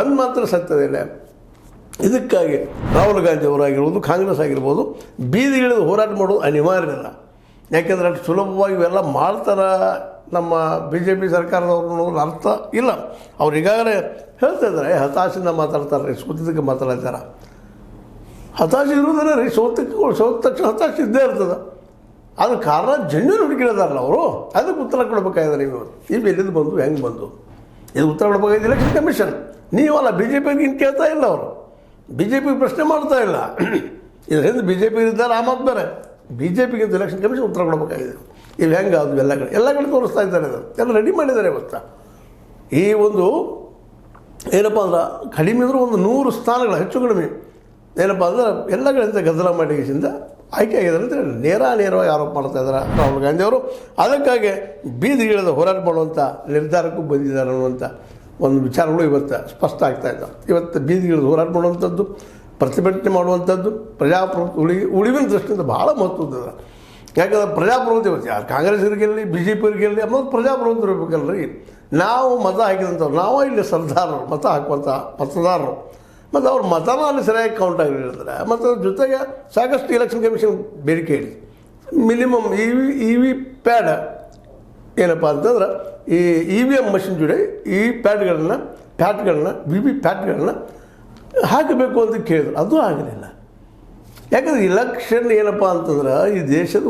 ಒಂದು ಮಾತ್ರ ಸತ್ಯದಿಲ್ಲ. ಇದಕ್ಕಾಗಿ ರಾಹುಲ್ ಗಾಂಧಿ ಅವರಾಗಿರ್ಬೋದು, ಕಾಂಗ್ರೆಸ್ ಆಗಿರ್ಬೋದು, ಬೀದಿಗಿಳಿದು ಹೋರಾಟ ಮಾಡೋದು ಅನಿವಾರ್ಯ ಇಲ್ಲ. ಯಾಕೆಂದರೆ ಅಷ್ಟು ಸುಲಭವಾಗಿ ಇವೆಲ್ಲ ಮಾಡ್ತಾರೆ ನಮ್ಮ ಬಿ ಜೆ ಪಿ ಸರ್ಕಾರದವ್ರು ಅನ್ನೋದು ಅರ್ಥ ಇಲ್ಲ. ಅವ್ರು ಈಗಾಗಲೇ ಹೇಳ್ತಾ ಇದ್ದಾರೆ, ಹತಾಶೆಯಿಂದ ಮಾತಾಡ್ತಾರೆ ರೀ, ಸೋತಿದ್ದಕ್ಕೆ ಮಾತಾಡ್ತಾರೆ. ಹತಾಶೆ ಇರೋದ್ರೆ ರೀ, ಸೋತ ತಕ್ಷಣ ಹತಾಶೆ ಇದ್ದೇ ಇರ್ತದೆ. ಅದ್ರ ಕಾರಣ ಜನ್ಯೂನ್ ಹುಡುಕಿದಾರಲ್ಲ ಅವರು, ಅದಕ್ಕೆ ಉತ್ತರ ಕೊಡ್ಬೇಕಾಗಿದೆ. ನೀವು ಇವು ಎಲ್ಲಿದ್ದು ಬಂದು, ಹೆಂಗೆ ಬಂದು, ಇದು ಉತ್ತರ ಕೊಡಬೇಕಾಗಿದೆ ಎಲೆಕ್ಷನ್ ಕಮಿಷನ್. ನೀವಲ್ಲ, ಬಿ ಜೆ ಪಿಗೆ ಇನ್ನು ಕೇಳ್ತಾ ಇಲ್ಲ ಅವರು, ಬಿ ಜೆ ಪಿಗೆ ಪ್ರಶ್ನೆ ಮಾಡ್ತಾ ಇಲ್ಲ. ಇದರಿಂದ ಬಿ ಜೆ ಪಿ ಇದ್ದಾರೆ, ಆ ಮಾತು ಬೇರೆ. ಬಿ ಜೆ ಪಿಗಿಂತ ಎಲೆಕ್ಷನ್ ಕಮಿಷನ್ ಉತ್ತರ ಕೊಡಬೇಕಾಗಿದೆ. ಇವು ಹೆಂಗೆ ಅದು ಎಲ್ಲ ಕಡೆ ತೋರಿಸ್ತಾ ಇದ್ದಾರೆ, ಅದು ಎಲ್ಲ ರೆಡಿ ಮಾಡಿದ್ದಾರೆ ಇವತ್ತು. ಈ ಒಂದು ಏನಪ್ಪ ಅಂದ್ರೆ ಕಡಿಮೆ ಅಂದ್ರೆ ಒಂದು 100 ಸ್ಥಾನಗಳು ಹೆಚ್ಚು ಕಡಿಮೆ ಏನಪ್ಪ ಅಂದ್ರೆ ಎಲ್ಲ ಕಡೆಯಿಂದ ಗದ್ದಲ ಮಾಡಿಸಿಂದ ಆಯ್ಕೆ ಆಗಿದ್ದಾರೆ ಅಂತ ಹೇಳಿ ನೇರವಾಗಿ ಆರೋಪ ಮಾಡ್ತಾ ಇದ್ದಾರೆ ರಾಹುಲ್ ಗಾಂಧಿ ಅವರು. ಅದಕ್ಕಾಗಿ ಬೀದಿಗಿಳಿದ ಹೋರಾಟ ಮಾಡುವಂಥ ನಿರ್ಧಾರಕ್ಕೂ ಬಂದಿದ್ದಾರೆ ಅನ್ನುವಂಥ ಒಂದು ವಿಚಾರಗಳು ಇವತ್ತು ಸ್ಪಷ್ಟ ಆಗ್ತಾ ಇದ್ದಾವೆ. ಇವತ್ತು ಬೀದಿಗಿಳಿದು ಹೋರಾಟ ಮಾಡುವಂಥದ್ದು, ಪ್ರತಿಭಟನೆ ಮಾಡುವಂಥದ್ದು ಪ್ರಜಾಪ್ರಭುತ್ವ ಉಳಿವಿನ ದೃಷ್ಟಿಯಿಂದ ಭಾಳ ಮಹತ್ವದ. ಯಾಕಂದ್ರೆ ಪ್ರಜಾಪ್ರಭುತ್ವ ಇವತ್ತು ಯಾರು ಕಾಂಗ್ರೆಸ್ಗರಿಗೆಲ್ಲಿ ಬಿ ಜೆ ಪಿಯವರಿಗೆಲ್ಲಿ ಅನ್ನೋದು ಪ್ರಜಾಪ್ರಭುತ್ವ ಇರಬೇಕಲ್ರಿ. ನಾವು ಮತ ಹಾಕಿದಂಥವ್ರು, ನಾವು ಇಲ್ಲಿ ಸರ್ದಾರರು, ಮತ ಹಾಕುವಂಥ ಮತದಾರರು, ಮತ್ತು ಅವ್ರ ಮತನ ಅಲ್ಲಿ ಸರಿಯಾಗಿ ಕೌಂಟ್ ಆಗಿರ್ತಾರೆ. ಮತ್ತು ಅದ್ರ ಜೊತೆಗೆ ಸಾಕಷ್ಟು ಎಲೆಕ್ಷನ್ ಕಮಿಷನ್ ಬೇಡಿಕೆ ಇಡಿ, ಮಿನಿಮಮ್ ಇ ವಿ ಪ್ಯಾಡ್ ಏನಪ್ಪ ಅಂತಂದ್ರೆ ಈ ವಿ ಎಮ್ ಮಷಿನ್ ಜೊತೆ ಈ ಪ್ಯಾಟ್ಗಳನ್ನ ವಿ ವಿ ಪ್ಯಾಟ್ಗಳನ್ನ ಹಾಕಬೇಕು ಅಂತ ಕೇಳಿದ್ರು. ಅದು ಆಗಲಿಲ್ಲ. ಯಾಕಂದ್ರೆ ಇಲೆಕ್ಷನ್ ಏನಪ್ಪ ಅಂತಂದ್ರೆ ಈ ದೇಶದ